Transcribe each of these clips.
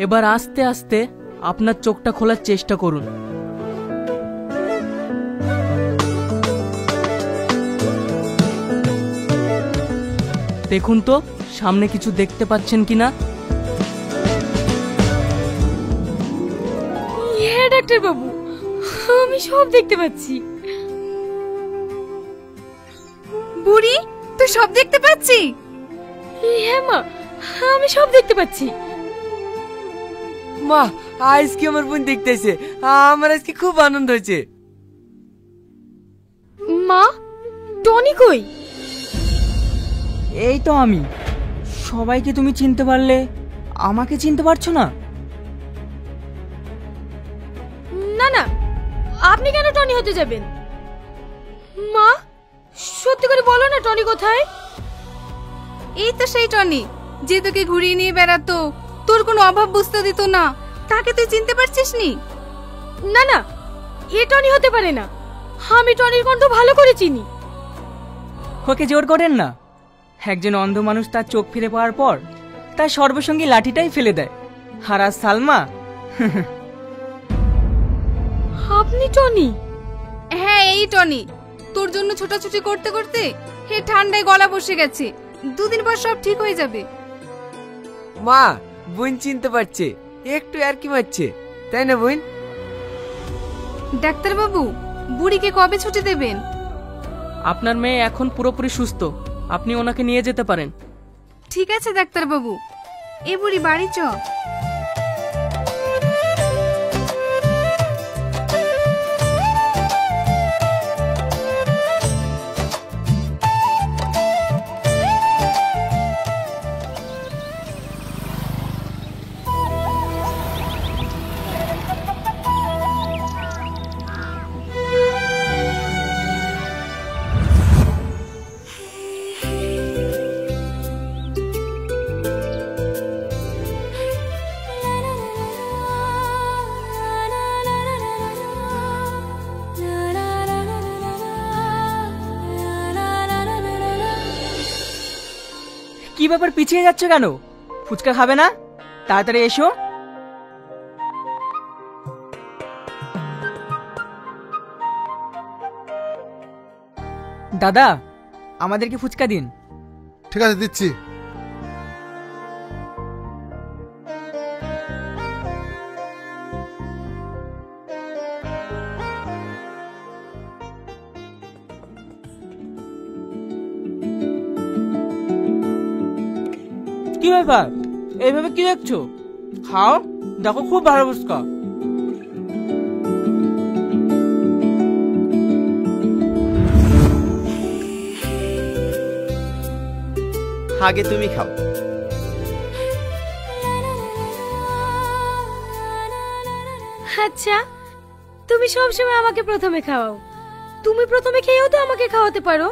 এবার আস্তে আস্তে আপনার চোখটা খোলার চেষ্টা করুন। দেখুন তো সামনে কিছু দেখতে পাচ্ছেন কিনা। হ্যাঁ ডাক্তার বাবু, আমি সব দেখতে পাচ্ছি। বুড়ি, তুই সব দেখতে পাচ্ছি? হ্যাঁ মা, আমি সব দেখতে পাচ্ছি। মা, আজকে আমার বোন দেখতেছে, আমার আজকে খুব আনন্দ হয়েছে। মা, টনি কই? এই তো আমি। সবাইকে তুমি চিনতে পারলে, আমাকে চিনতে পারছো না? না না, আপনি কেন টনি হতে যাবেন? মা, সত্যি করে বলো না টনি কোথায়? এই তো সেই টনি যে তোকে ঘুরিয়ে নিয়ে বেড়াতো, তোর কোনো অভাব বুঝতে দিত না। তাকে তুই চিনতে পারছিস নি? না না, এ টনি হতে পারে না। আমি টনির কণ্ঠ ভালো করে চিনি। ওকে জোর করেন না। একজন অন্ধ মানুষ তার চোখ ফিরে পাওয়ার পর তার সর্বসঙ্গী লাঠিটাই ফেলে দেয়। আর আজ সালমা। আপনি টনি? হ্যাঁ, এই টনি। তোর জন্য ছোটাছুটি করতে করতে হে ঠান্ডায় গলা বসে গেছে। দুদিন পর সব ঠিক হয়ে যাবে। মা, বোন চিনতে পারছে, একটু আর কি মারছে, তাই না বোন? ডাক্তার বাবু, বুড়িকে কবে ছুটি দেবেন? আপনার মেয়ে এখন পুরোপুরি সুস্থ, আপনি ওনাকে নিয়ে যেতে পারেন। ঠিক আছে ডাক্তার বাবু, এ বুড়ি বাড়ি চ। কি ব্যাপার, পিছিয়ে যাচ্ছ কেন? ফুচকা খাবে না? তাড়াতাড়ি এসো। দাদা, আমাদেরকে ফুচকা দিন। ঠিক আছে, দিচ্ছি। কি ব্যাপার, এইভাবে কি দেখছো? খাও, দেখো খুব ভালো ফুচকা। আগে তুমি খাও। আচ্ছা, তুমি সবসময় আমাকে প্রথমে খাওয়াও। তুমি প্রথমে খেয়েও তো আমাকে খাওয়াতে পারো,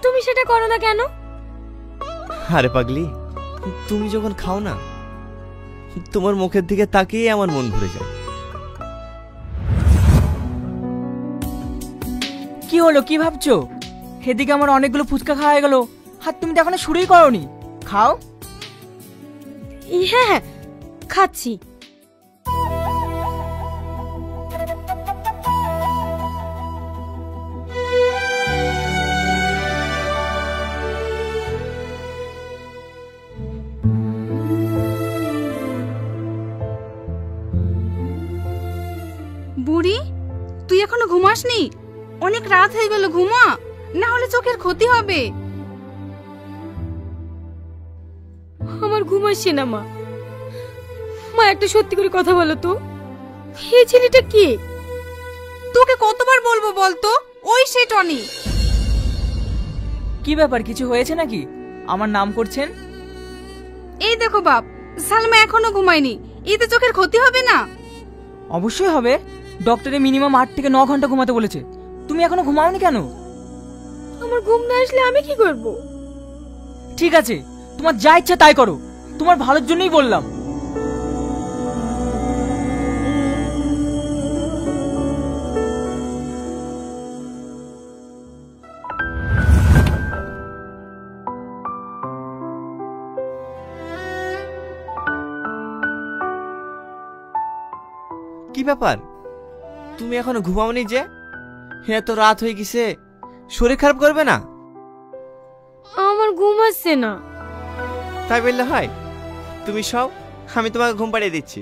তুমি সেটা করো না কেন? আরে পাগলি, তুমি যখন খাও না, তোমার মুখের দিকে তাকিয়ে আমার মন ভরে যায়। কি হলো, কি ভাবছো? এদিকে আমার অনেকগুলো ফুচকা খাওয়া গেল, আর তুমি তো এখনো শুরুই করোনি। খাও। হ্যাঁ হ্যাঁ, খাচ্ছি। বুড়ি, তুই এখনো ঘুমাসনি? অনেক রাত হয়ে গেল, ঘুমা, না হলে চোখের ক্ষতি হবে। আমার ঘুম আসছে না মা। মা, একটা সত্যি করে কথা বলো তো, এই ছেলেটা কে? তোকে কতবার বলবো বলতো? ওই সে টনি। কি ব্যাপার, কিছু হয়েছে নাকি? আমার নাম করছেন? এই দেখো বাপ, সালমা এখনো ঘুমায়নি, এতে চোখের ক্ষতি হবে না? অবশ্যই হবে। ডক্টরে মিনিমাম 8 থেকে 9 ঘন্টা ঘুমাতে বলেছে। তুমি এখনো ঘুমাওনি কেন? আমার ঘুম না আসলে আমি কি করব? ঠিক আছে, তোমার যা ইচ্ছা তাই করো, তোমার ভালোর জন্যই বললাম। ব্যাপার? তুমি এখনো ঘুমাওনি যে? এত রাত হয়ে গেছে, শরীর খারাপ করবে না? আমার ঘুম আসছে না। তাই বললে হয়? তুমি সব, আমি তোমাকে ঘুম পাড়িয়ে দিচ্ছি।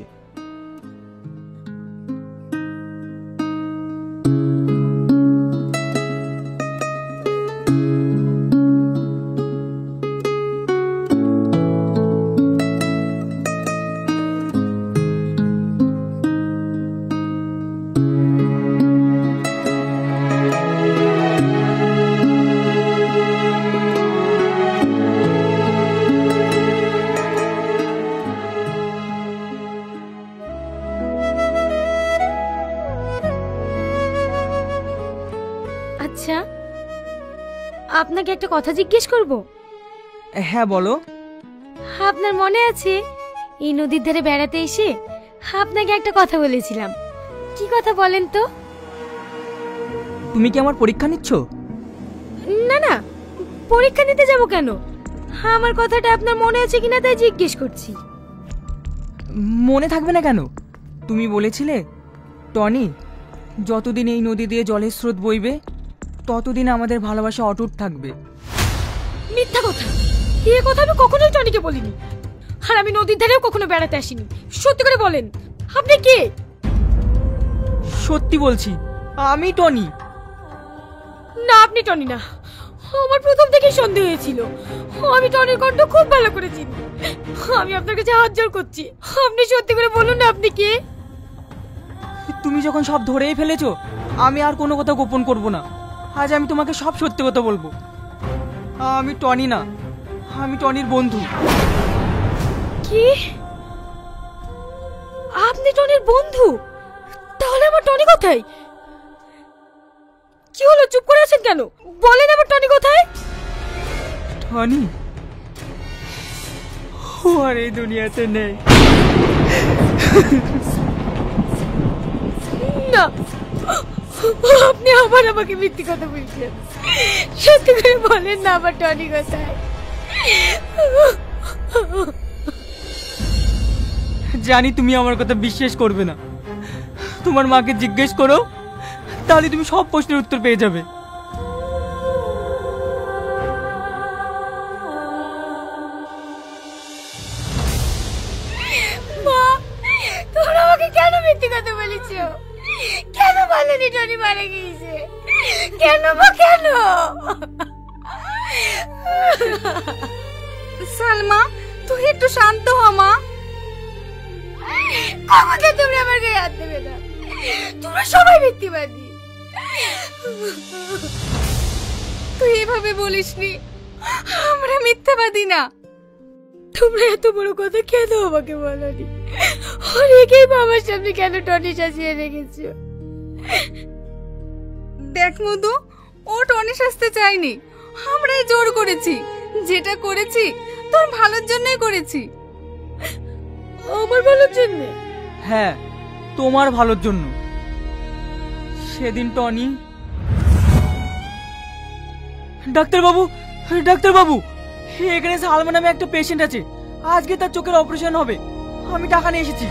আচ্ছা, আপনাকে একটা কথা জিজ্ঞেস করব? হ্যাঁ বলো। আপনার মনে আছে এই নদীর ধারে বেড়াতে এসে আপনাকে একটা কথা বলেছিলাম? কি কথা বলেন তো? তুমি কি আমার পরীক্ষা নিচ্ছ? না না, পরীক্ষা নিতে যাব কেন? আমার কথাটা আপনার মনে আছে কিনা তাই জিজ্ঞেস করছি। মনে থাকবে না কেন? তুমি বলেছিলে টনি, যতদিন এই নদী দিয়ে জলের স্রোত বইবে ততদিন আমাদের ভালোবাসা অটুট থাকবে। মিথ্যা কথা! এ কথা আমি কখনোই টনিকে বলিনি। আর আমি নদীর ধারেও কখনো বেড়াতে আসিনি। সত্যি করে বলেন, আপনি কে? সত্যি বলছি, আমি টনি। না, আপনি টনি না। আমার প্রথম থেকেই সন্দেহ হয়েছিল। আমি টনির কণ্ঠ খুব ভালো করে চিনি। আমি আপনার কাছে হাত জোড় করছি, আপনি সত্যি করে বলুন না আপনি কে? তুমি যখন সব ধরেই ফেলেছো, আমি আর কোনো কথা গোপন করব না। আজ আমি তোমাকে সব সত্যি কথা বলবো। আমি টনি না, আমি টনির বন্ধু। কি? আপনি টনির বন্ধু? তাহলে আমার টনি কোথায়? কি হলো, চুপ করে আছেন কেন? বলেন আমার টনি কোথায়? টনি ও আর এই দুনিয়াতে নেই। না, আপনি আবার আমাকে মিথ্যে কথা বলছেন। সত্যি করে বলেন না আমার টনি কোথায়? জানি তুমি আমার কথা বিশ্বাস করবে না। তোমার মাকে জিজ্ঞেস করো, তাহলে তুমি সব প্রশ্নের উত্তর পেয়ে যাবে। মা, তোমরা আমাকে কেন মিথ্যে কথা বলেছো? কেন বলেনি টনি মারা গিয়েছে? কেন মা, কেন? সালমা, তুই একটু শান্ত হ মা। আমাকে তোমরা আমার গায়ে হাত দেবে না। তোমরা সবাই মিথ্যেবাদী। তুই এভাবে বলিসনি, আমরা মিথ্যাবাদী না। তোমরা এত বড় কথা কেন আমাকে বলনি? অনেকেই বাবার সামনে কেন টনি সাজিয়ে রেখেছো? দেখ মধু, ও টনি সাজতে চাইনি, আমরাই জোর করেছি। যেটা করেছি তোর ভালোর জন্যই করেছি। আমার ভালোর জন্য? হ্যাঁ, তোমার ভালোর জন্য। সেদিন টনি, ডাক্তারবাবু, ডাক্তারবাবু, এখানে সালমা নামে একটা পেশেন্ট আছে, আজকে তার চোখের অপারেশন হবে। আমি টাকা নিয়ে এসেছি।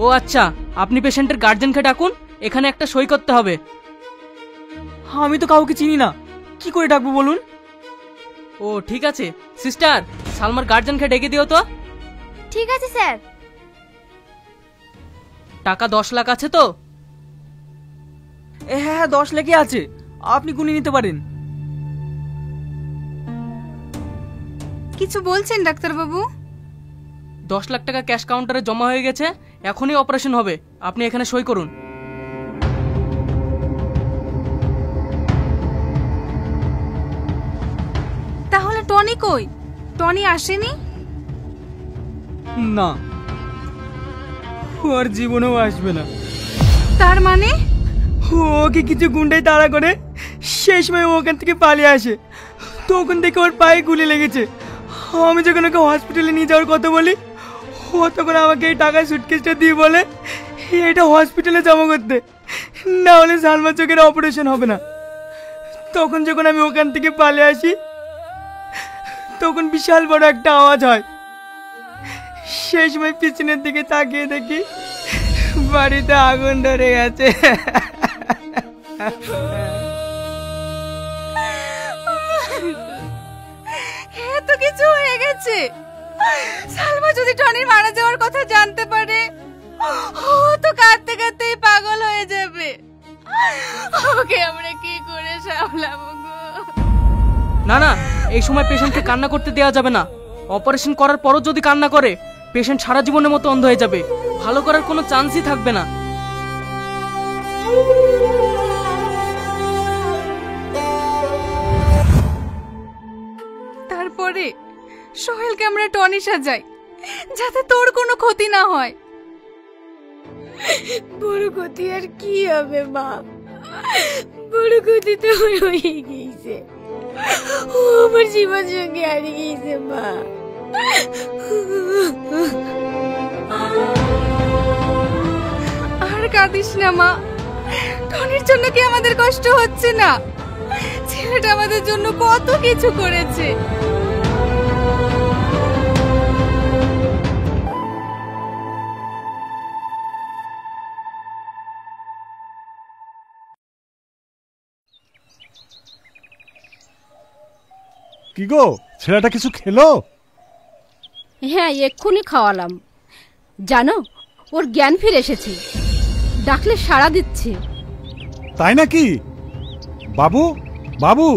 ও আচ্ছা, আপনি পেশেন্টের গার্জেনকে ডাকুন, এখানে একটা সই করতে হবে। আমি তো কাউকে চিনি না, কি করে ডাকবো বলুন? ও ঠিক আছে, সিস্টার সালমার গার্জেনকে ডেকে দিও তো। ঠিক আছে স্যার। টাকা 10 লাখ আছে তো? হ্যাঁ 10 লাখই আছে, আপনি গুনে নিতে পারেন। কিছু বলছেন ডাক্তারবাবু? 10 লাখ টাকা ক্যাশ কাউন্টারে জমা হয়ে গেছে, এখনই অপারেশন হবে, আপনি এখানে সই করুন। তাহলে টনি কই? টনি আসেনি? না, ও আর জীবনেও আসবে না। তার মানে? ওকে কিছু গুন্ডাই তাড়া করে, সেই সময় ও ওখান থেকে পালিয়ে আসে। তখন থেকে ওর পায়ে গুলি লেগেছে। আমি যখন ওকে হসপিটালে নিয়ে যাওয়ার কথা বলি, ও তখন আমাকে এই টাকার সুটকেসটা দিয়ে বলে এটা হসপিটালে জমা করতে, না হলে সালমা চোখের অপারেশন হবে না। তখন যখন আমি ওখান থেকে পালিয়ে আসি, তখন বিশাল বড় একটা আওয়াজ হয়। সেই সময় পিছনের দিকে তাকিয়ে দেখি বাড়িতে আগুন ধরে গেছে। এত কিছু হয়ে গেছে। সালমা যদি টনির মারা যাওয়ার কথা জানতে পারে, ও তো কাঁদতে কাঁদতেই পাগল হয়ে যাবে। ওকে আমরা কি করে সামলাবো গো? না না, এই সময় পেশেন্টকে কান্না করতে দেওয়া যাবে না। অপারেশন করার পরও যদি কান্না করে, পেশেন্ট সারা জীবনের মতো অন্ধ হয়ে যাবে, ভালো করার কোনো চান্সই থাকবে না। তারপরে সোহেলকে আমরা টনি সাজাই, যাতে তোর কোনো ক্ষতি না হয়। বড় ক্ষতি আর কি হবে মা? বড় ক্ষতি তো হয়ে গিয়েছে। ও আমার জীবন সঙ্গে হারিয়ে গিয়েছে মা। আর কাঁদিস না মা, টনির জন্য কি আমাদের কষ্ট হচ্ছে না? ছেলেটা আমাদের জন্য কত কিছু করেছে। কি গো, ছেলেটা কিছু খেলো? হ্যাঁ, এক্ষুনি খাওয়ালাম। জানো, ওর জ্ঞান ফিরে এসেছে, ডাকলে সাড়া দিচ্ছে। তাই নাকি? বাবু, বাবু,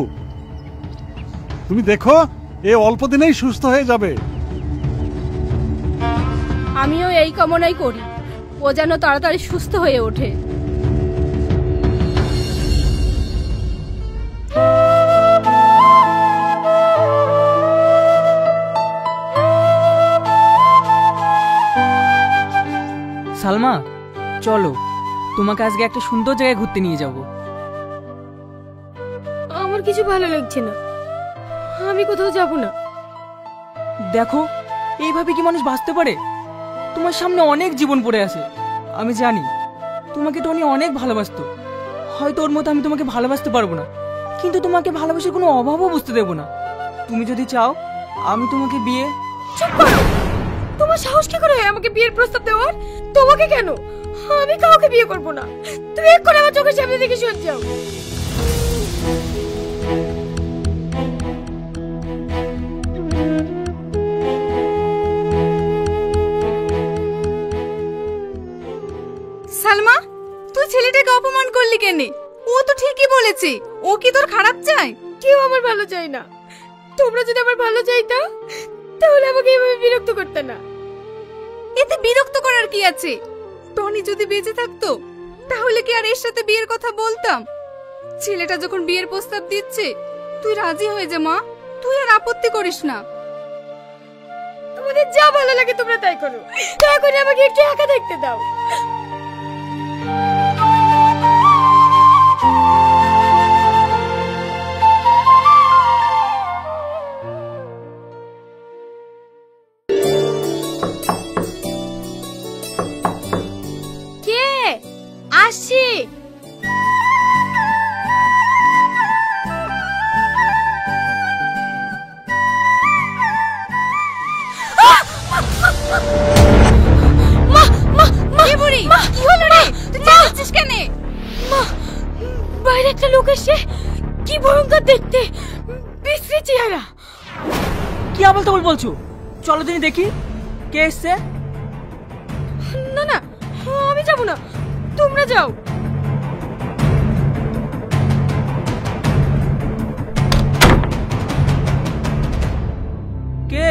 তুমি দেখো, এ অল্প দিনেই সুস্থ হয়ে যাবে। আমিও এই কামনাই করি, ও যেন তাড়াতাড়ি সুস্থ হয়ে ওঠে। সালমা, চলো, তোমাকে আজকে একটা সুন্দর জায়গায় ঘুরতে নিয়ে যাব। আমার কিছু ভালো লাগছে না, আমি কোথাও যাব না। দেখো, এইভাবে কি মানুষ বাঁচতে পারে? তোমার সামনে অনেক জীবন পড়ে আছে। আমি জানি তোমাকে টনি অনেক ভালোবাসতো। হয়তো ওর মতো আমি তোমাকে ভালোবাসতে পারবো না, কিন্তু তোমাকে ভালোবাসার কোনো অভাবও বুঝতে দেবো না। তুমি যদি চাও, আমি তোমাকে বিয়ে। চুপ করো! তোমার সাহস কি করে হয় আমাকে বিয়ের প্রস্তাব দেওয়ার? তোমাকে কেন? আমি কাউকে বিয়ে করব না। তুমি এক্ষুনি আমার চোখের সামনে থেকে সরে যাও। সালমা, তুই ছেলেটাকে অপমান করলি কেন? ও তো ঠিকই বলেছে। ও কি তোর খারাপ চায়? কেউ আমার ভালো চায় না। তোমরা যদি আমার ভালো চাইতা, তাহলে আমাকে এভাবে বিরক্ত করতে না। এতে বিরক্ত করার কি আছে? টনি যদি বেঁচে থাকতো, তাহলে কি আর এর সাথে বিয়ের কথা বলতাম? ছেলেটা যখন বিয়ের প্রস্তাব দিচ্ছে, তুই রাজি হয়ে যা মা। তুই আর আপত্তি করিস না। তোমাদের যা ভালো লাগে তোমরা তাই করো, দয়া করে আমাকে একটু একা থাকতে দাও। কে আসছি? কি হলো রে? তুই চেঁচাচ্ছিস কেন? মা, বাইরে একটা লোক এসে, কি ভয়ঙ্কর দেখতে, বিশ্রী চেহারা। কি আবল তাবল বলছো? চলো দিনি দেখি কে এসছে। না না, আমি যাব না, তোমরা যাও। কে?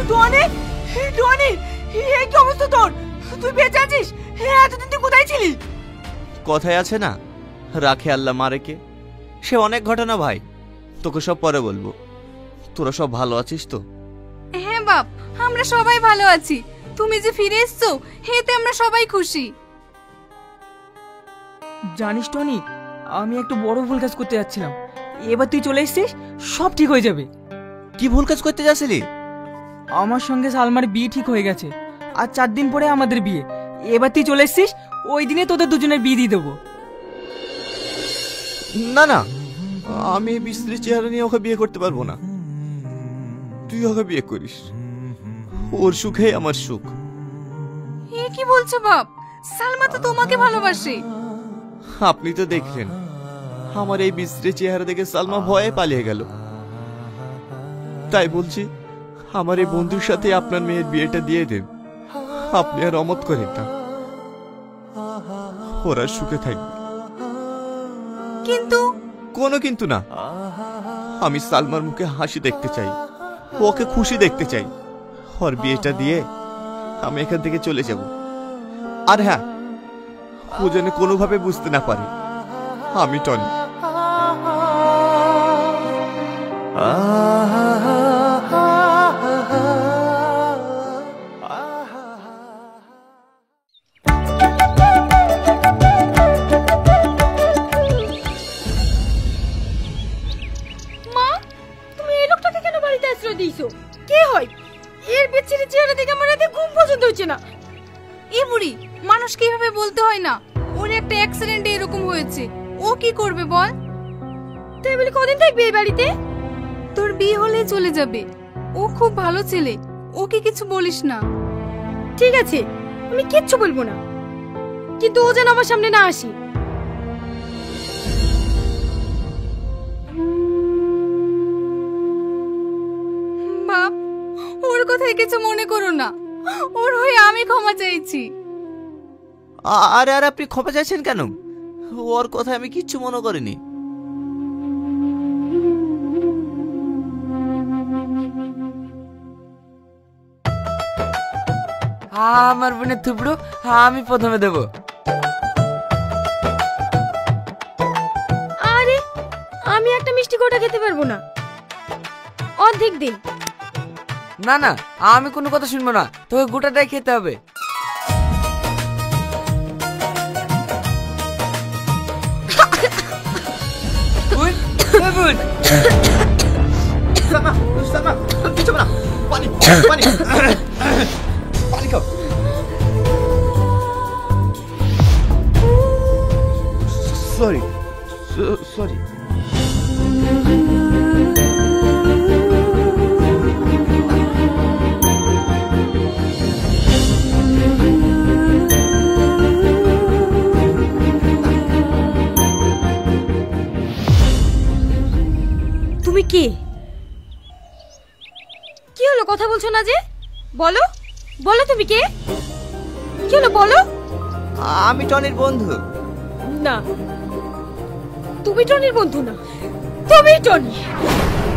টনি, টনি, এই কি অবস্থা তোর? তুই বেঁচে আছিস? এতদিন তুই কোথায় ছিলি? কথায় আছে না, রাখে আল্লাহ মারে কে। সে অনেক ঘটনা ভাই, তোকে সব পরে বলবো। তোরা সব ভালো আছিস তো? হ্যাঁ বাপ, আমরা সবাই ভালো আছি। তুমি যে ফিরে এসছো, এতে আমরা সবাই খুশি। জানিস টনি, আমি একটা বড় ভুল কাজ করতে যাচ্ছিলাম। এবার তুই চলে এসেছিস, সব ঠিক হয়ে যাবে। কি ভুল কাজ করতে যাচ্ছিলি? আমার সঙ্গে সালমার বিয়ে ঠিক হয়ে গেছে, আর 4 দিন পরে আমাদের বিয়ে। এবার তুই চলে এসেছিস, ওই দিনে তোদের দুজনের বিয়ে দিয়ে দেবো। না না, আমি এই বিশ্রী চেহারা নিয়ে ওকে বিয়ে করতে পারবো না। তুই ওকে বিয়ে করিস, ওর সুখেই আমার সুখ। এ কি বলছো বাপ? সালমা তো তোমাকে ভালোবাসে। আপনি তো দেখলেন আমার এই বিশ্রী চেহারা দেখে সালমা ভয়ে পালিয়ে গেল। তাই বলছি আমার এই বন্ধুর সাথে আপনার মেয়ের বিয়েটা দিয়ে দেন। আপনি আর অমত করেন না, ওরা সুখে থাকবে। কিন্তু কোনো কিন্তু না, আমি সালমার মুখে হাসি দেখতে চাই, ওকে খুশি দেখতে চাই। ওর বিয়েটা দিয়ে আমি এখান থেকে চলে যাব। আর হ্যাঁ, ও যেন কোনোভাবে বুঝতে না পারে আমি টনি। মা, তুমি এই লোকটাকে কেন বাড়িতে আশ্রয় দিয়েছো? কে হয়? এর বিচ্ছিরি চেহারা দেখে আমার রাতে ঘুম পর্যন্ত হচ্ছে না। এ বুড়ি, মানুষকে এভাবে বলতে হয় না। ওর একটা অ্যাক্সিডেন্টে এরকম হয়েছে, ও কি করবে বল? তাই বলে কদিন থাকবে এই বাড়িতে? তোর বিয়ে হলেই চলে যাবে। ও খুব ভালো ছেলে, ওকে কিছু বলিস না। ঠিক আছে, আমি কিচ্ছু বলবো না, কিন্তু ও যেন আমার সামনে না আসে। বাপ, ওর কথায় কিছু মনে করো না। ওর হয়ে আমি ক্ষমা চাইছি। আরে আর আপনি ক্ষমা চাইছেন কেন? ওর কথা আমি কিচ্ছু মনে করিনি। আমার বোনের থুবড়ো আমি প্রথমে দেব। আরে, আমি একটা মিষ্টি গোটা খেতে পারবো না, অর্ধেক দিন। না না, আমি কোনো কথা শুনবো না, তোকে গোটাটাই খেতে হবে। বোন, এ বোন। Sorry sorry. তুমি কে? কি হলো, কথা বলছো না যে? বলো বলো, তুমি কে? কি হলো বলো। আমি টনির বন্ধু। না, তুমি টনির বন্ধু না, তুমি টনি।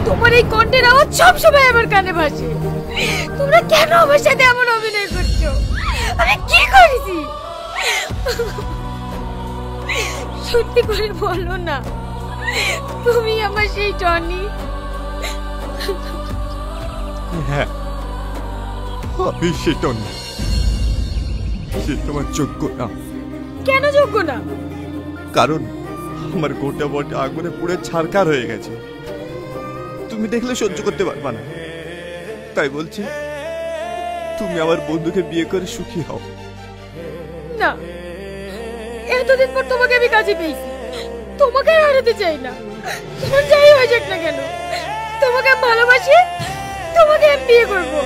তোমার এই কণ্ঠের আওয়াজ সবসময় আমার কানে ভাসে। তোমরা কেন আমার সাথে এমন অভিনয় করছো? আমি কি করেছি? সত্যি করে বলো না, তুমি আমার সেই টনি? হ্যাঁ, আমি সে টনি। সে তোমার যোগ্য না। কেন যোগ্য না? কারণ আমার গোটা বটা আগুনে পুড়ে ছারখার হয়ে গেছে, তুমি দেখলে সহ্য করতে পারবা না। তাই বলছি, তুমি আমার বন্ধুকে বিয়ে করে সুখী হও। না, এতদিন পর তোমাকে আমি কাছে পেয়েছি, তোমাকে আর হারাতে চাই না। তোমার যাই হয়ে যাক না কেন, তোমাকে আমি ভালোবাসি, তোমাকে আমি বিয়ে করবো।